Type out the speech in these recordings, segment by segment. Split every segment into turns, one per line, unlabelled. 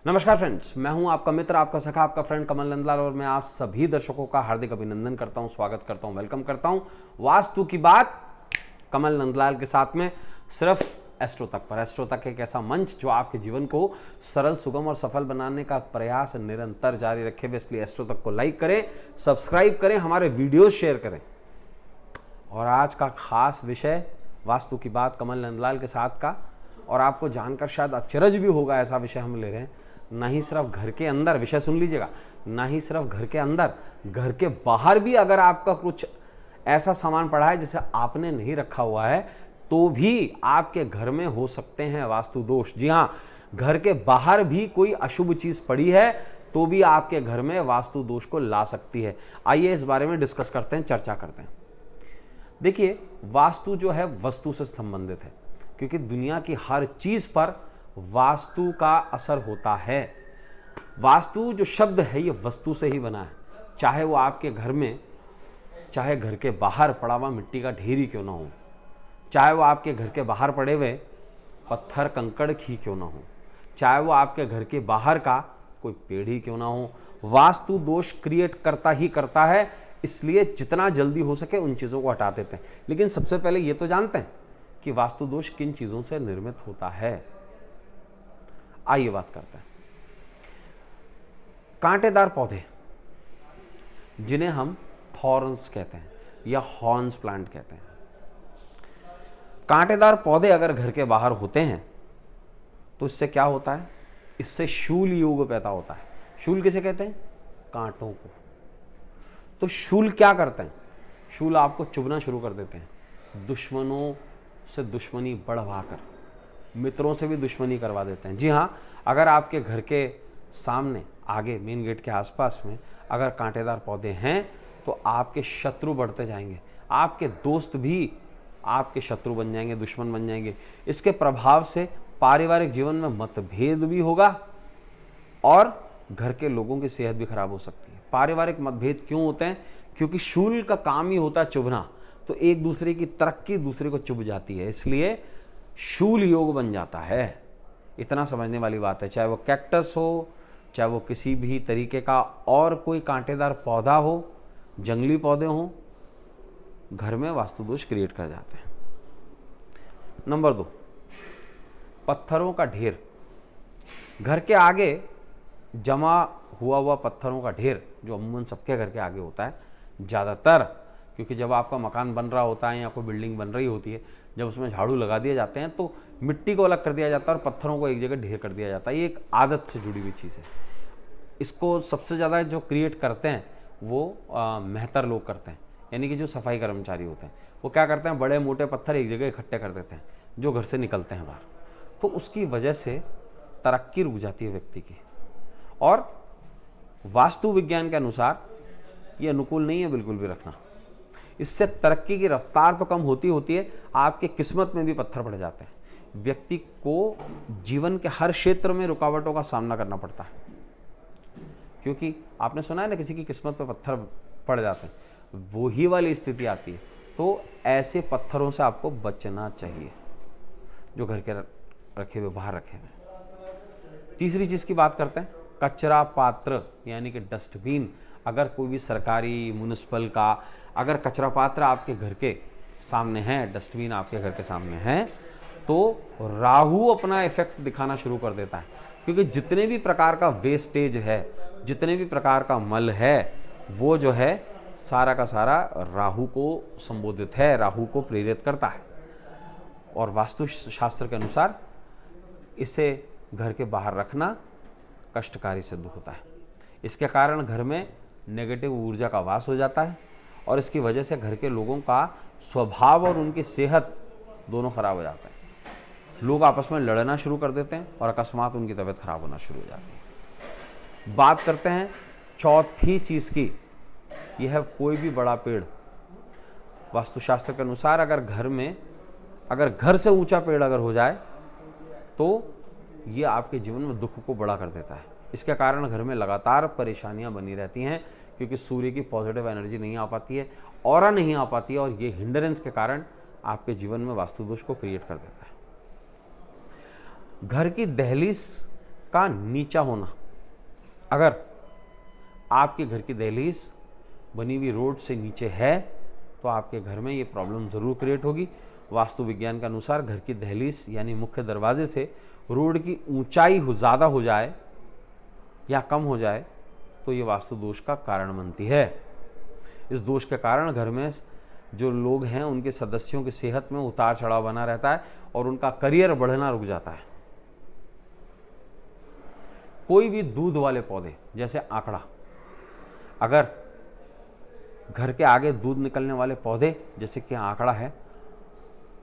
नमस्कार फ्रेंड्स, मैं हूं आपका मित्र, आपका सखा, आपका फ्रेंड कमल नंदलाल और मैं आप सभी दर्शकों का हार्दिक अभिनंदन करता हूं, स्वागत करता हूं, वेलकम करता हूं वास्तु की बात कमल नंदलाल के साथ में सिर्फ एस्ट्रो तक पर। एस्ट्रो तक एक ऐसा मंच जो आपके जीवन को सरल, सुगम और सफल बनाने का प्रयास निरंतर जारी रखे। इसलिए एस्ट्रो तक को लाइक करें, सब्सक्राइब करें, हमारे वीडियोज शेयर करें। और आज का खास विषय वास्तु की बात कमल नंदलाल के साथ का, और आपको जानकर शायद अचरज भी होगा ऐसा विषय हम ले रहे हैं। ना ही सिर्फ घर के अंदर, विषय सुन लीजिएगा, ना ही सिर्फ घर के अंदर, घर के बाहर भी अगर आपका कुछ ऐसा सामान पड़ा है जिसे आपने नहीं रखा हुआ है तो भी आपके घर में हो सकते हैं वास्तु दोष। जी हाँ, घर के बाहर भी कोई अशुभ चीज पड़ी है तो भी आपके घर में वास्तु दोष को ला सकती है। आइए इस बारे में डिस्कस करते हैं, चर्चा करते हैं। देखिए, वास्तु जो है वस्तु से संबंधित है, क्योंकि दुनिया की हर चीज पर वास्तु का असर होता है। वास्तु जो शब्द है ये वस्तु से ही बना है, चाहे वो आपके घर में, चाहे घर के बाहर पड़ा हुआ मिट्टी का ढेर ही क्यों ना हो, चाहे वो आपके घर के बाहर पड़े हुए पत्थर कंकड़ ही क्यों ना हो, चाहे वो आपके घर के बाहर का कोई पेड़ ही क्यों ना हो, वास्तु दोष क्रिएट करता ही करता है। इसलिए जितना जल्दी हो सके उन चीज़ों को हटा देते हैं। लेकिन सबसे पहले ये तो जानते हैं कि वास्तु दोष किन चीज़ों से निर्मित होता है। आइए बात करते हैं। कांटेदार पौधे जिन्हें हम थॉर्न्स कहते हैं या हॉर्न्स प्लांट कहते हैं, कांटेदार पौधे अगर घर के बाहर होते हैं तो इससे क्या होता है? इससे शूल योग पैदा होता है। शूल किसे कहते हैं? कांटों को। तो शूल क्या करते हैं? शूल आपको चुभना शुरू कर देते हैं, दुश्मनों से दुश्मनी बढ़वाकर मित्रों से भी दुश्मनी करवा देते हैं। जी हाँ, अगर आपके घर के सामने, आगे मेन गेट के आसपास में अगर कांटेदार पौधे हैं तो आपके शत्रु बढ़ते जाएंगे, आपके दोस्त भी आपके शत्रु बन जाएंगे, दुश्मन बन जाएंगे। इसके प्रभाव से पारिवारिक जीवन में मतभेद भी होगा और घर के लोगों की सेहत भी खराब हो सकती है। पारिवारिक मतभेद क्यों होते हैं? क्योंकि शूल का काम ही होता है चुभना, तो एक दूसरे की तरक्की दूसरे को चुभ जाती है, इसलिए शूल योग बन जाता है। इतना समझने वाली बात है। चाहे वो कैक्टस हो, चाहे वो किसी भी तरीके का और कोई कांटेदार पौधा हो, जंगली पौधे हों, घर में वास्तु दोष क्रिएट कर जाते हैं। नंबर 2, पत्थरों का ढेर। घर के आगे जमा हुआ पत्थरों का ढेर, जो अमूमन सबके घर के आगे होता है ज़्यादातर, क्योंकि जब आपका मकान बन रहा होता है या कोई बिल्डिंग बन रही होती है, जब उसमें झाड़ू लगा दिए जाते हैं तो मिट्टी को अलग कर दिया जाता है और पत्थरों को एक जगह ढेर कर दिया जाता है। ये एक आदत से जुड़ी हुई चीज़ है। इसको सबसे ज़्यादा जो क्रिएट करते हैं वो मेहतर लोग करते हैं, यानी कि जो सफाई कर्मचारी होते हैं। वो क्या करते हैं, बड़े मोटे पत्थर एक जगह इकट्ठे कर देते हैं जो घर से निकलते हैं बाहर, तो उसकी वजह से तरक्की रुक जाती है व्यक्ति की। और वास्तु विज्ञान के अनुसार ये अनुकूल नहीं है बिल्कुल भी रखना। इससे तरक्की की रफ्तार तो कम होती है, आपके किस्मत में भी पत्थर पड़ जाते हैं। व्यक्ति को जीवन के हर क्षेत्र में रुकावटों का सामना करना पड़ता है, क्योंकि आपने सुना है ना, किसी की किस्मत पे पत्थर पड़ जाते हैं, वही वाली स्थिति आती है। तो ऐसे पत्थरों से आपको बचना चाहिए जो घर के रखे हुए, बाहर रखे हुए। तीसरी चीज़ की बात करते हैं, कचरा पात्र यानी कि डस्टबिन। अगर कोई भी सरकारी, म्युनिसिपल का अगर कचरा पात्र आपके घर के सामने है, डस्टबिन आपके घर के सामने है, तो राहु अपना इफेक्ट दिखाना शुरू कर देता है। क्योंकि जितने भी प्रकार का वेस्टेज है, जितने भी प्रकार का मल है, वो जो है सारा का सारा राहु को संबोधित है, राहु को प्रेरित करता है। और वास्तु शास्त्र के अनुसार इसे घर के बाहर रखना कष्टकारी सिद्ध होता है। इसके कारण घर में नेगेटिव ऊर्जा का वास हो जाता है और इसकी वजह से घर के लोगों का स्वभाव और उनकी सेहत दोनों खराब हो जाता है। लोग आपस में लड़ना शुरू कर देते हैं और अकस्मात उनकी तबीयत खराब होना शुरू हो जाती है। बात करते हैं चौथी चीज़ की, यह है कोई भी बड़ा पेड़। वास्तुशास्त्र के अनुसार अगर घर से ऊंचा पेड़ अगर हो जाए तो ये आपके जीवन में दुख को बड़ा कर देता है। इसके कारण घर में लगातार परेशानियां बनी रहती हैं, क्योंकि सूर्य की पॉजिटिव एनर्जी नहीं आ पाती है, ऑरा नहीं आ पाती है, और ये हिंडरेंस के कारण आपके जीवन में वास्तु दोष को क्रिएट कर देता है। घर की दहलीज का नीचा होना, अगर आपके घर की दहलीज बनी हुई रोड से नीचे है तो आपके घर में ये प्रॉब्लम ज़रूर क्रिएट होगी। वास्तु विज्ञान के अनुसार घर की दहलीज यानी मुख्य दरवाजे से रोड की ऊंचाई ज़्यादा हो जाए या कम हो जाए तो ये वास्तु दोष का कारण बनती है। इस दोष के कारण घर में जो लोग हैं उनके सदस्यों की सेहत में उतार चढ़ाव बना रहता है और उनका करियर बढ़ना रुक जाता है। कोई भी दूध वाले पौधे जैसे आंकड़ा, अगर घर के आगे दूध निकलने वाले पौधे जैसे कि आंकड़ा है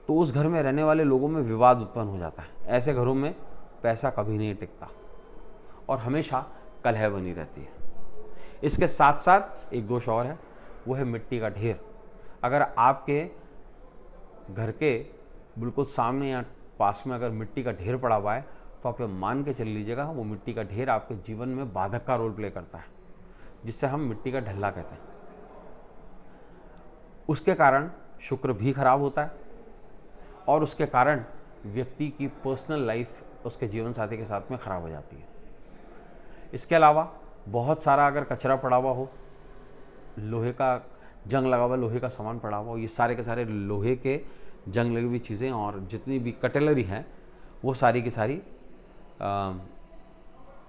तो उस घर में रहने वाले लोगों में विवाद उत्पन्न हो जाता है। ऐसे घरों में पैसा कभी नहीं टिकता और हमेशा कलह बनी रहती है। इसके साथ साथ एक दोष और है, वो है मिट्टी का ढेर। अगर आपके घर के बिल्कुल सामने या पास में अगर मिट्टी का ढेर पड़ा हुआ है तो आप ये मान के चल लीजिएगा वो मिट्टी का ढेर आपके जीवन में बाधक का रोल प्ले करता है, जिससे हम मिट्टी का ढल्ला कहते हैं। उसके कारण शुक्र भी खराब होता है और उसके कारण व्यक्ति की पर्सनल लाइफ उसके जीवन साथी के साथ में खराब हो जाती है। इसके अलावा बहुत सारा अगर कचरा पड़ा हुआ हो, लोहे का जंग लगा हुआ, लोहे का सामान पड़ा हुआ हो, ये सारे के सारे लोहे के जंग लगी हुई चीज़ें और जितनी भी कटलरी हैं वो सारी की सारी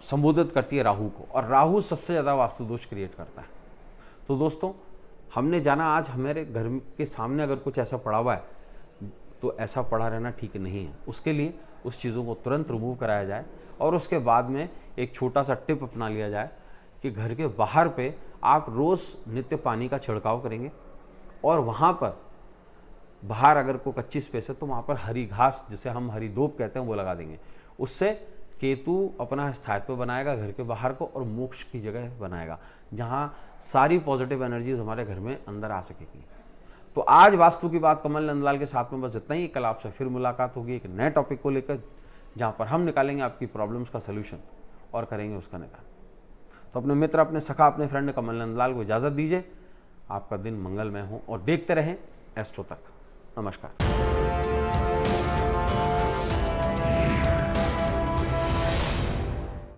संबोधित करती है राहु को, और राहु सबसे ज़्यादा वास्तु दोष क्रिएट करता है। तो दोस्तों, हमने जाना आज हमारे घर के सामने अगर कुछ ऐसा पड़ा हुआ है तो ऐसा पड़ा रहना ठीक नहीं है। उसके लिए उस चीज़ों को तुरंत रिमूव कराया जाए और उसके बाद में एक छोटा सा टिप अपना लिया जाए कि घर के बाहर पे आप रोज़ नित्य पानी का छिड़काव करेंगे और वहाँ पर बाहर अगर कोई कच्ची स्पेस है तो वहाँ पर हरी घास, जिसे हम हरी धूप कहते हैं, वो लगा देंगे। उससे केतु अपना स्थायित्व बनाएगा घर के बाहर को और मोक्ष की जगह बनाएगा, जहाँ सारी पॉजिटिव एनर्जीज हमारे घर में अंदर आ सकेगी। तो आज वास्तु की बात कमल नंदलाल के साथ में बस इतना ही। कल आपसे फिर मुलाकात होगी एक नए टॉपिक को लेकर, जहाँ पर हम निकालेंगे आपकी प्रॉब्लम्स का सलूशन और करेंगे उसका निकाल। तो अपने मित्र, अपने सखा, अपने फ्रेंड कमल नंदलाल को इजाज़त दीजिए। आपका दिन मंगलमय हो और देखते रहें एस्ट्रो तक। नमस्कार।